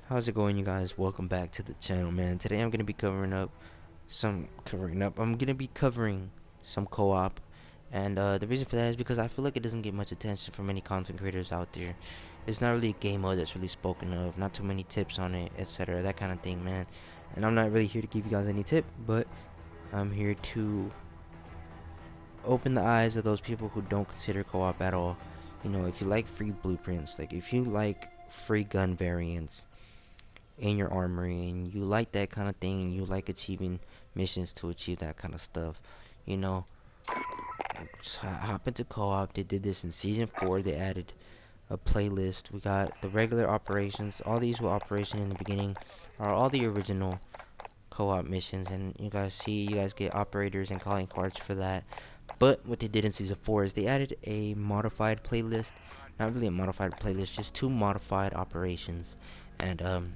How's it going, you guys? Welcome back to the channel, man. Today I'm gonna be covering some co-op, and the reason for that is because I feel like it doesn't get much attention from many content creators out there. It's not really a game mode that's really spoken of, not too many tips on it, etc. That kind of thing, man. And I'm not really here to give you guys any tip, but I'm here to open the eyes of those people who don't consider co-op at all. You know, if you like free blueprints, like if you like free gun variants in your armory and you like that kind of thing and you like achieving missions to achieve that kind of stuff, you know, just hop into co-op. They did this in season 4. They added a playlist. We got the regular operations. All these were operation in the beginning are all the original co-op missions, and you guys get operators and calling cards for that. But what they did in season 4 is they added a modified playlist. Not really a modified playlist, just 2 modified operations. And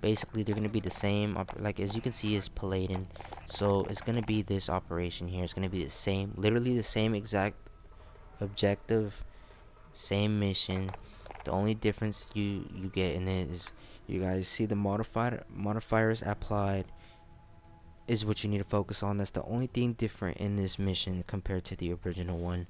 basically they're gonna be the same like as you can see is Paladin. So it's gonna be this operation here. It's gonna be the same, literally the same exact objective, same mission. The only difference you get in it is you guys see the modifiers applied is what you need to focus on. That's the only thing different in this mission compared to the original one.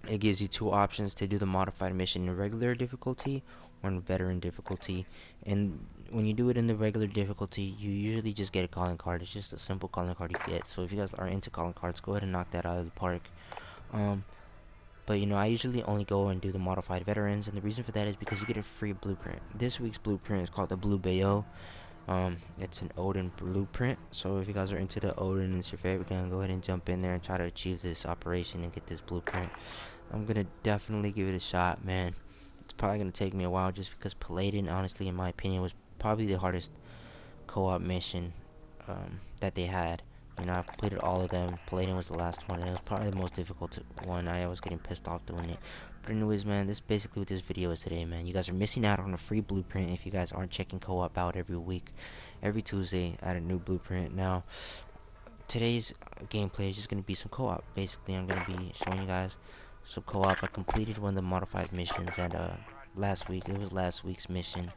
It gives you 2 options to do the modified mission in regular difficulty or in veteran difficulty. And when you do it in the regular difficulty, you usually just get a calling card. It's just a simple calling card you get. So if you guys are into calling cards, go ahead and knock that out of the park. But you know, I usually only go and do the modified veterans, and the reason for that is because you get a free blueprint. This week's blueprint is called the Blue Bayo. It's an Odin blueprint, so if you guys are into the Odin and it's your favorite gun, go ahead and jump in there and try to achieve this operation and get this blueprint. I'm gonna definitely give it a shot, man. It's probably gonna take me a while just because Paladin, honestly, in my opinion, was probably the hardest co-op mission that they had. You know, I've completed all of them. Paladin was the last one, and it was probably the most difficult one. I was getting pissed off doing it. But anyways, man, this is basically what this video is today, man. You guys are missing out on a free blueprint if you guys aren't checking co-op out every week. Every Tuesday, I add a new blueprint. Now, today's gameplay is just going to be some co-op. Basically, I'm going to be showing you guys some co-op. I completed one of the modified missions, and last week, it was last week's mission.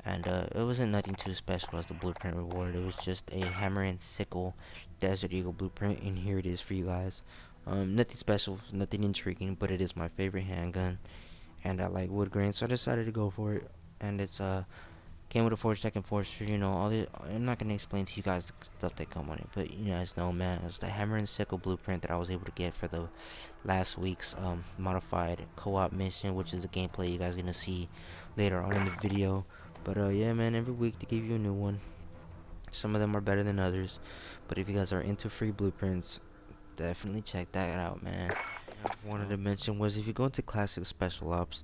And it wasn't nothing too special as the blueprint reward. It was just a hammer and sickle Desert Eagle blueprint, and here it is for you guys. Nothing special, nothing intriguing, but it is my favorite handgun, and I like wood grain, so I decided to go for it. And it's came with a 4-second forcer. You know, I'm not gonna explain to you guys the stuff that come on it, but you guys know, man, it's the hammer and sickle blueprint that I was able to get for the last week's modified co-op mission, which is the gameplay you guys are gonna see later on in the video. But yeah, man, every week they give you a new one. Some of them are better than others, but if you guys are into free blueprints, definitely check that out, man. I wanted to mention was if you go into classic special ops,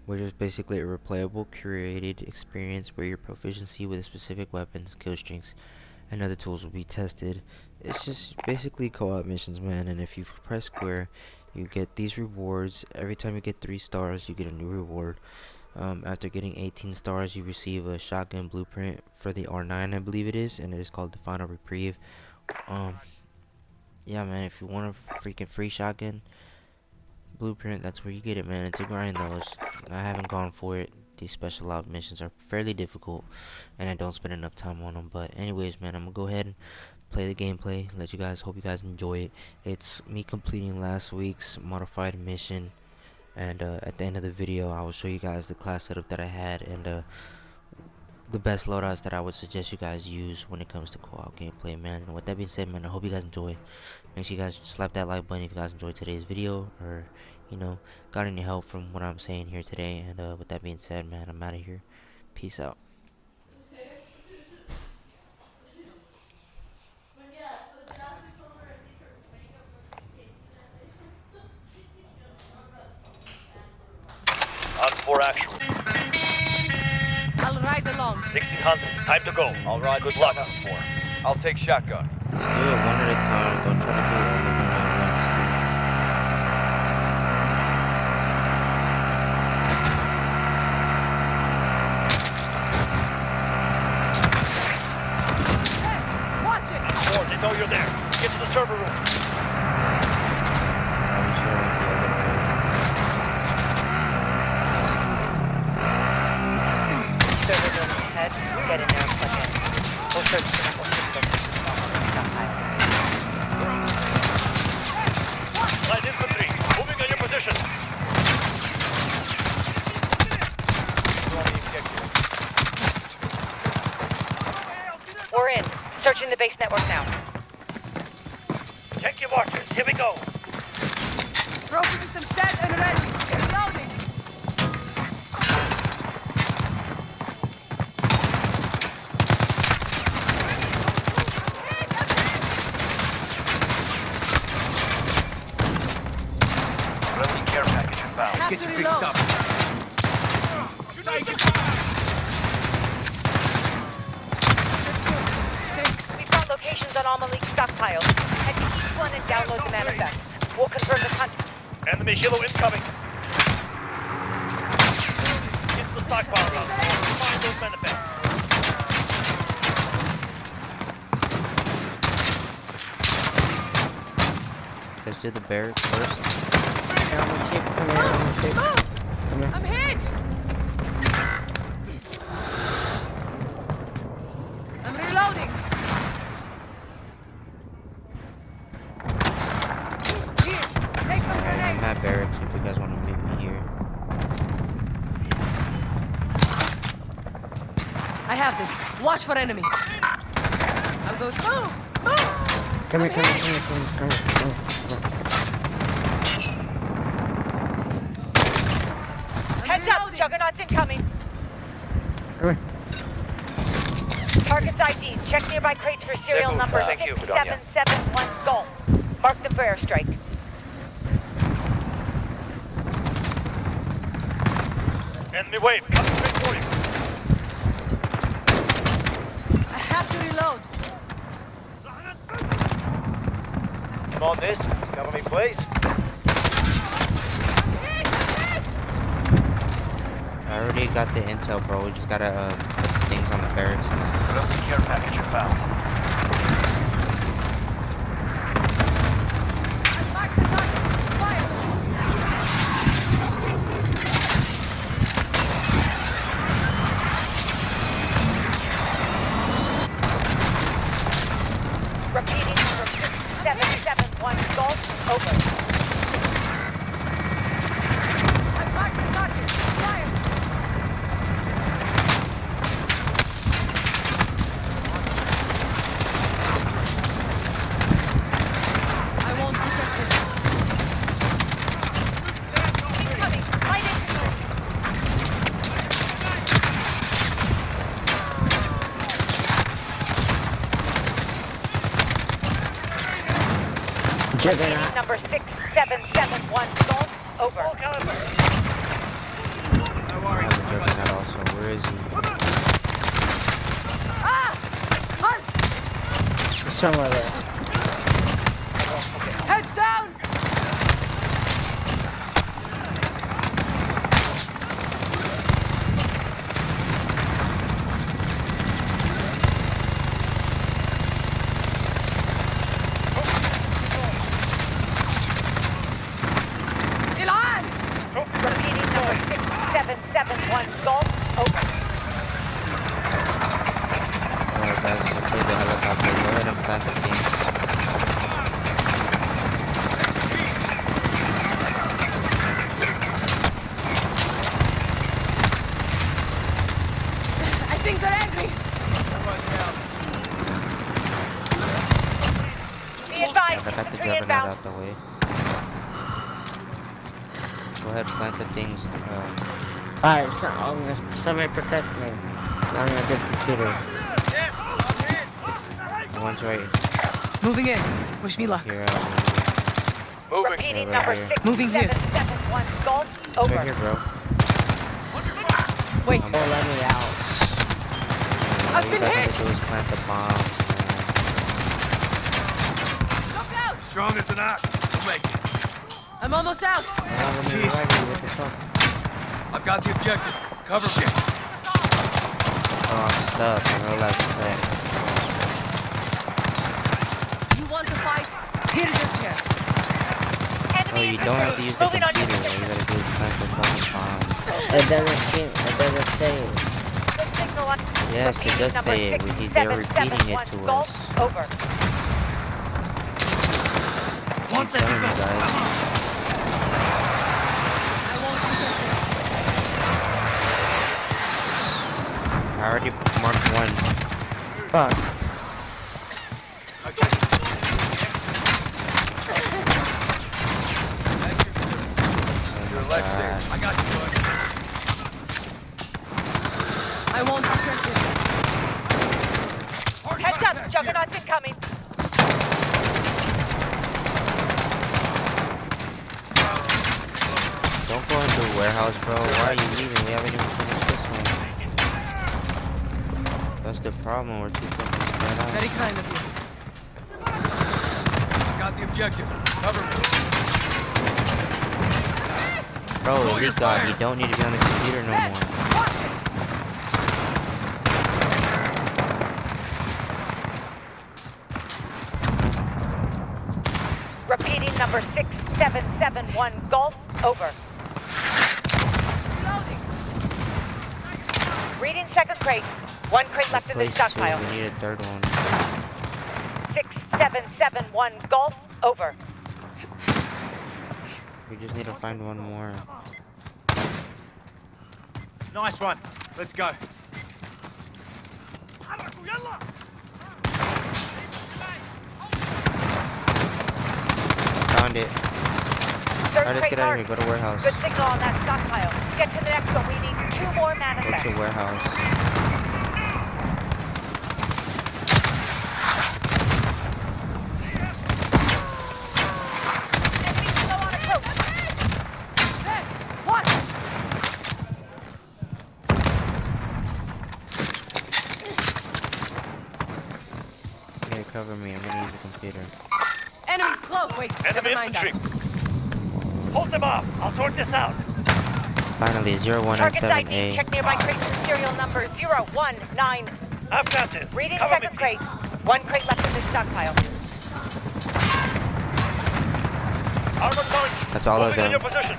which is basically a replayable, curated experience where your proficiency with specific weapons, kill streaks, and other tools will be tested. It's just basically co-op missions, man. And if you press square, you get these rewards. Every time you get 3 stars, you get a new reward. After getting 18 stars, you receive a shotgun blueprint for the R9, I believe it is, and it is called the Final Reprieve. Yeah, man, if you want a freaking free shotgun blueprint, that's where you get it, man. It's a grind, though. I haven't gone for it. These special ops missions are fairly difficult, and I don't spend enough time on them. But anyways, man, I'm gonna go ahead and play the gameplay. Hope you guys enjoy it. It's me completing last week's modified mission. And at the end of the video, I will show you guys the class setup that I had and the best loadouts that I would suggest you guys use when it comes to co-op gameplay, man. And with that being said, man, I hope you guys enjoy. Make sure you guys slap that like button if you guys enjoyed today's video, or you know, got any help from what I'm saying here today. And with that being said, man, I'm out of here. Peace out. On 4 actual. I'll ride along. 1600. Time to go. All right. Good luck. 4. I'll take shotgun. Do it one at a time. Don't try to do it all at once. Hey, watch it! 4, they know you're there. Get to the server room. Light infantry, moving on your position. We're in. Searching the base network now. Check your markers. Here we go. Broken some set and ready. Reloading. Friendly care package inbound. Let's get you fixed up. Thanks. We found locations on all Malik stockpiles. Head to each one and download the manifest. We'll confirm the content. Enemy helo incoming. It's the stockpile route. Find those manifests. Let's do the barracks first. I'm hit. I'm reloading. Here, take some I'm grenades. at barracks if you guys want to meet me here. I have this. Watch for enemy. I'll go. Move! Move! Come here, I'm come here, hit. come here, come here. I'm Heads up! reloading. Juggernauts incoming. Come here. Target's ID. Check nearby crates for serial Good move. number Thank you, Bedonia. 6771 Golf. Mark them for airstrike. Enemy wave coming straight for you. I have to reload. I'm on this. Cover me, please. Hit! Hit! I already got the intel, bro. We just gotta put the things on the barracks. Friendly care package inbound. I marked the target. Fire! Repeating number 6771 Golf. Over. I marked the target. Fire! I won't protect this. Incoming. Light infantry. Juggernaut. Number 6771 Golf. Over. I have a juggernaut also. Where is he? Ah! Hunt! Somewhere there. Heads down! Ilan! Repeating number 6771 Golf. Over. Alright guys, let's take the helicopter. Go ahead and plant the things. I think they're angry. Be advised. I got the Three juggernaut inbound. out the way. Go ahead, plant the things. Alright, so, somebody protect me. I'm gonna get the computer. The one's right Moving in. Wish me luck. here. Moving. Repeating Yeah, right number here. Moving here. 6771 Golf. It's Over. right here, bro. Wait. Oh, let me out. I've All been you guys hit. have to do is plant the bombs. Look out! Strong as an ox. We'll make it. I'm almost out. Jeez. What the fuck? I've got the objective. Cover me. Oh, I'm stuck. I'm real life stuck. You want to fight? Here's your chance. Oh, you don't have to use the Moving on computer. your All you gotta do is plant the fucking bombs. It doesn't say. The signal on. Yes, it does Number say it. They're repeating it 6771 to Golf, us. over. I'm telling you guys. I already marked one. Fuck. Your legs there. I got you, bud. I won't hurt you. Heads up, Juggernaut's incoming. Don't go into the warehouse, bro. Why are you leaving? We haven't even finished this one. That's the problem. We're too fucking spread out. Very kind of you. I got the objective. Cover me. Bro, Elite God, you don't need to be on the computer no more. Watch it! Repeating number 6771 Golf, over. Reloading! Reading second crate. One crate left in the Place stockpile. two, we need a third one. 6771 Golf, over. We just need to find one more. Nice one. Let's go. Found it. Third Alright, let's crate get out of here. marked. Go to warehouse. Good signal on that stockpile. Get to the next one. We need 2 more Go manifests. to warehouse. Enemy still on approach. Hey! Watch! Here, cover me. I'm gonna use the computer. Enemies close! Wait, never mind that. Hold them off. I'll sort this out. Finally, Target's ID. 0197A. Check nearby crates with serial number 019. I've got this. Reading Cover second me. crate. 1 crate left in the stockpile. Armored point. That's all of Moving in your them. position.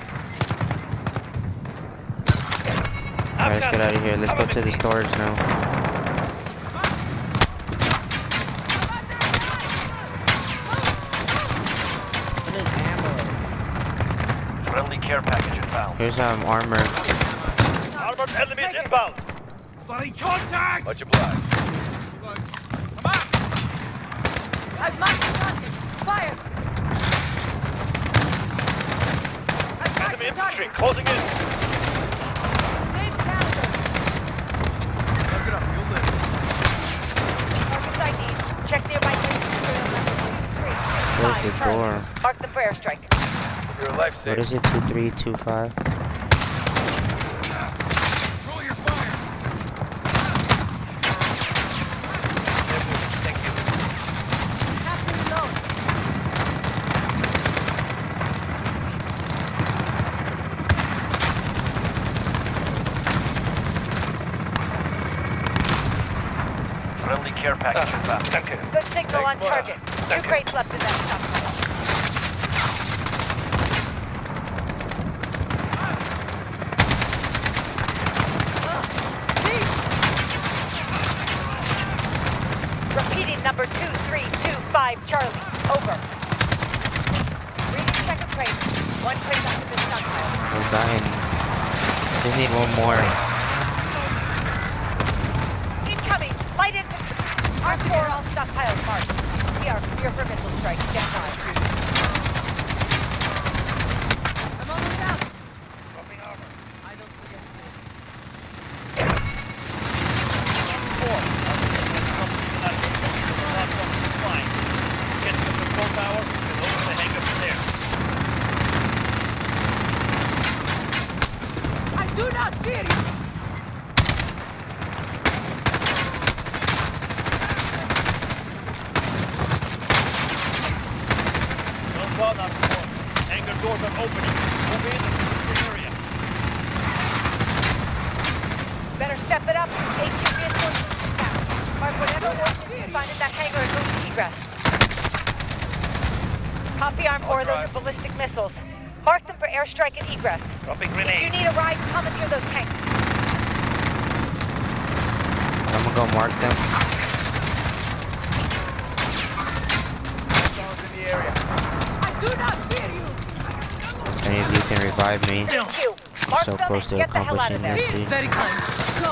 Alright, let's get out of here. Let's go to the storage now. What is ammo? Friendly care package inbound. Here's armor. Armored enemies Take it. inbound. Bloody contact! Much obliged. I've marked the target! Fire! I've marked Enemy the infantry target! closing in. Mid-caliber! Look it up. You'll live. Target's ID. Check nearby crates with serial number 2325. Close the Charlie. door. Mark them for airstrike. Your life What safe. is it? 2325? Control your fire. Thank you. Have to reload! Friendly care package inbound. Thank you. Good signal on Thanks, boy. target. 2 Thank you. crates left in that stockpile. Repeating number 2325 Charlie. Over. Reading second crate. 1 crate left in the stockpile. We're dying. Just need one more. Incoming! Light infantry! R4 all stockpiles marked. CR, clear for missile strike. Stand by. I'm almost out! Dropping armor. I don't forget this. Get to the control tower and open the hangar from there. I do not fear you! No problem. Hangar doors are opening. Move in and secure the area. Better step it up. HQ reinforcements inbound. Mark whatever ordnance you find in that hangar and move to egress. Copy arm or those are ballistic missiles. Mark them for airstrike and egress. Dropping If you grenade. need a ride, commandeer those tanks. I'm gonna go mark them. Someone's in the area. I do not fear you. Any of you can revive me. Q. Mark So them close and to get the hell out of accomplishing there. this, dude. Very kind. Go.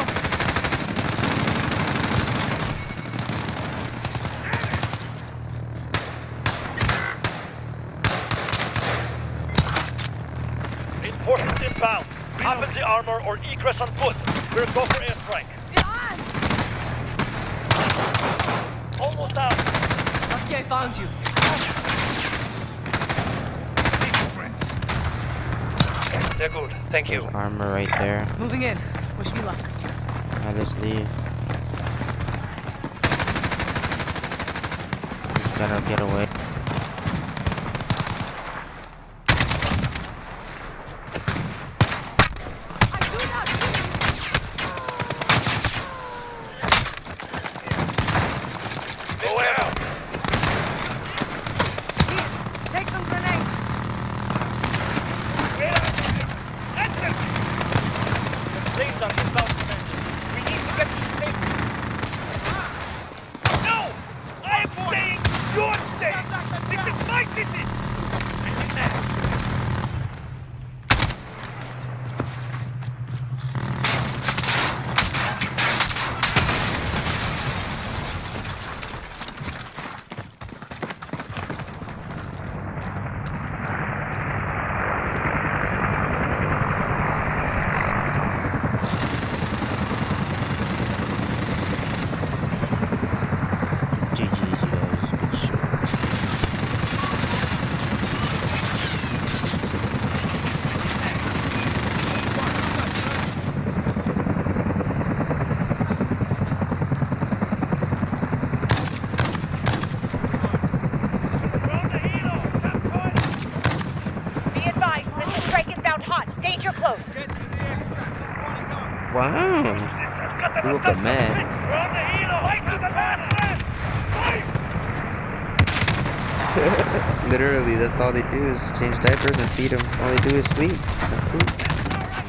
Reinforcements inbound. Infantry armor or egress on foot. We'll go for airstrike. Behind. Almost out. Okay, found you. They're good. Thank you. Armor right there. Moving in. Wish me luck. Now let's leave. Just gotta get away. I do not fear Go out. you. Here, take some grenades. Planes are inbound command. We need to get to safety. No! I am saying you're safe! This is my city! And in there. GG's, you guys. Good shit. Be advised, Mr. Strike is bound hot. Danger close. Wow. Blew up a man. Literally, that's all they do is change diapers and feed them. All they do is sleep. That's cool.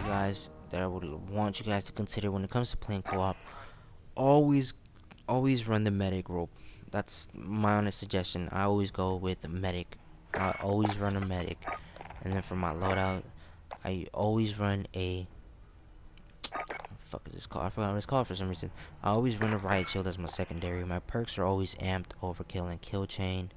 You guys, that I would want you guys to consider when it comes to playing co-op, always run the medic rope. That's my honest suggestion. I always go with the medic. I always run a medic. And then for my loadout, I always run a... fuck is this called? I forgot what it's called for some reason. I always run a riot shield as my secondary. My perks are always amped, overkill, and kill chain.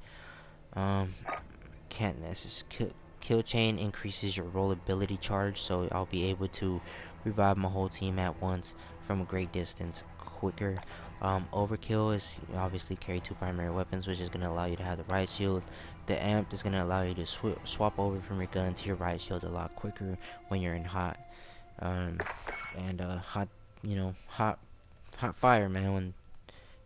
Kill chain increases your rollability charge, so I'll be able to revive my whole team at once from a great distance quicker. Overkill is obviously carry 2 primary weapons, which is going to allow you to have the riot shield. The amped is going to allow you to swap over from your gun to your riot shield a lot quicker when you're in hot. Hot, you know, hot fire, man, when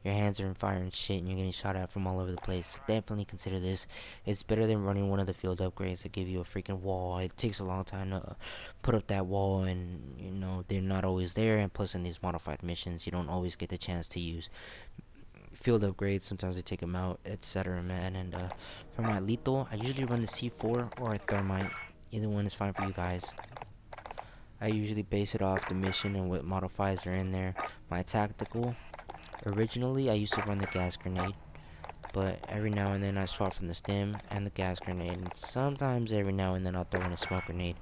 your hands are in fire and shit and you're getting shot at from all over the place. Definitely consider this. It's better than running one of the field upgrades that give you a freaking wall. It takes a long time to put up that wall, and you know they're not always there, and plus in these modified missions you don't always get the chance to use field upgrades. Sometimes they take them out, etc., man. And for my lethal, I usually run the C4 or a thermite. Either one is fine for you guys. I usually base it off the mission and what modifiers are in there. My tactical, originally I used to run the gas grenade, but every now and then I swap from the stim and the gas grenade, and sometimes every now and then I'll throw in a smoke grenade.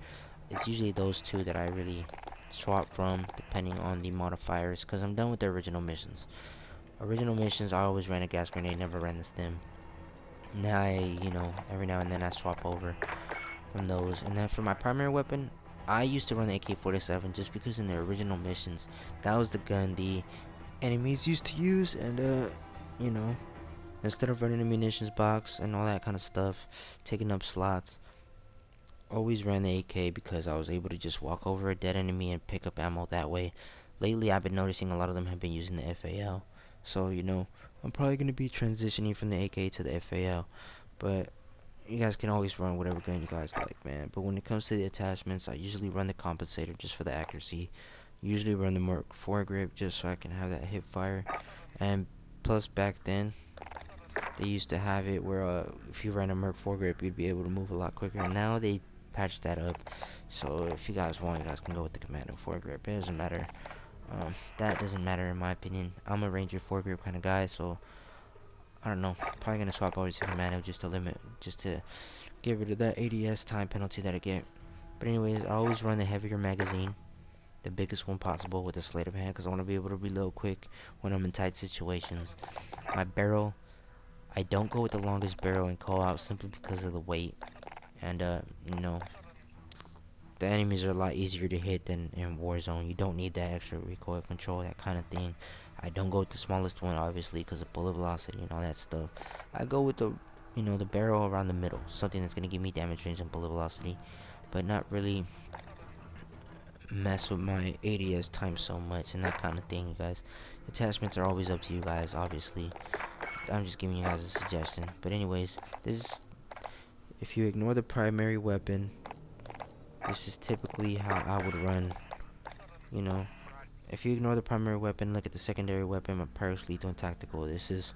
It's usually those two that I really swap from depending on the modifiers, because I'm done with the original missions. Original missions I always ran a gas grenade, never ran the stim. Now you know, every now and then I swap over from those. And then for my primary weapon, I used to run the AK-47 just because in the original missions that was the gun the enemies used to use, and you know, instead of running a munitions box and all that kind of stuff, taking up slots, always ran the AK because I was able to just walk over a dead enemy and pick up ammo that way. Lately I've been noticing a lot of them have been using the FAL, so you know, I'm probably going to be transitioning from the AK to the FAL, but you guys can always run whatever gun you guys like, man. But when it comes to the attachments, I usually run the compensator just for the accuracy. Usually run the Merc foregrip just so I can have that hip fire. And plus back then they used to have it where if you ran a Merc foregrip you'd be able to move a lot quicker, and now they patched that up. So if you guys want, you guys can go with the Commando foregrip. It doesn't matter. That doesn't matter in my opinion. I'm a Ranger foregrip kind of guy, so I don't know. Probably gonna swap over to the Manual just to get rid of that ADS time penalty that I get. But anyways, I always run the heavier magazine, the biggest one possible with a sleight of hand, because I want to be able to reload quick when I'm in tight situations. My barrel, I don't go with the longest barrel in co-op simply because of the weight, and you know, the enemies are a lot easier to hit than in Warzone. You don't need that extra recoil control, that kind of thing. I don't go with the smallest one, obviously, because of bullet velocity and all that stuff. I go with the, you know, the barrel around the middle, something that's gonna give me damage range and bullet velocity, but not really mess with my ADS time so much and that kind of thing, you guys. Attachments are always up to you guys, obviously. I'm just giving you guys a suggestion. But anyways, this, if you ignore the primary weapon, this is typically how I would run, you know. If you ignore the primary weapon, look at the secondary weapon, my Pyrrhus Lethal and Tactical. This is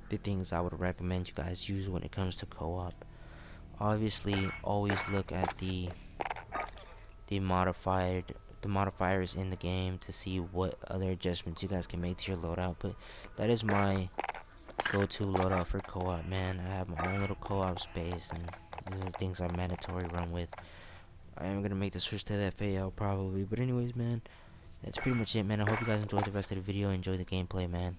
the things I would recommend you guys use when it comes to co-op. Obviously, always look at the modifiers in the game to see what other adjustments you guys can make to your loadout. But that is my go-to loadout for co-op, man. I have my own little co-op space, and these are the things I mandatory run with. I am gonna make the switch to that FAL probably, but anyways, man, that's pretty much it, man. I hope you guys enjoyed the rest of the video, enjoy the gameplay, man.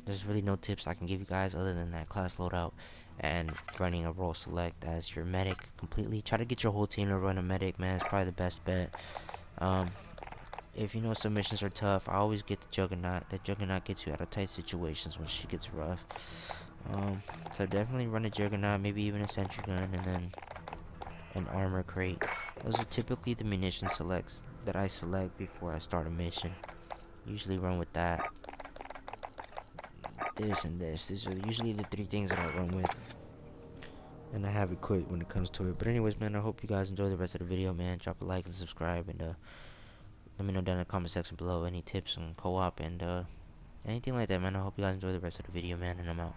There's really no tips I can give you guys other than that class loadout and running a role select as your medic completely. Try to get your whole team to run a medic, man. It's probably the best bet. If you know some missions are tough, I always get the Juggernaut. The Juggernaut gets you out of tight situations when shit gets rough. So definitely run a Juggernaut, maybe even a sentry gun, and then an armor crate. Those are typically the munition selects that I select before I start a mission. Usually run with that, this, and this. These are usually the three things that I run with, and I have equipped when it comes to it. But anyways, man, I hope you guys enjoy the rest of the video, man. Drop a like and subscribe, and let me know down in the comment section below any tips on co-op and anything like that, man. I hope you guys enjoy the rest of the video, man, and I'm out.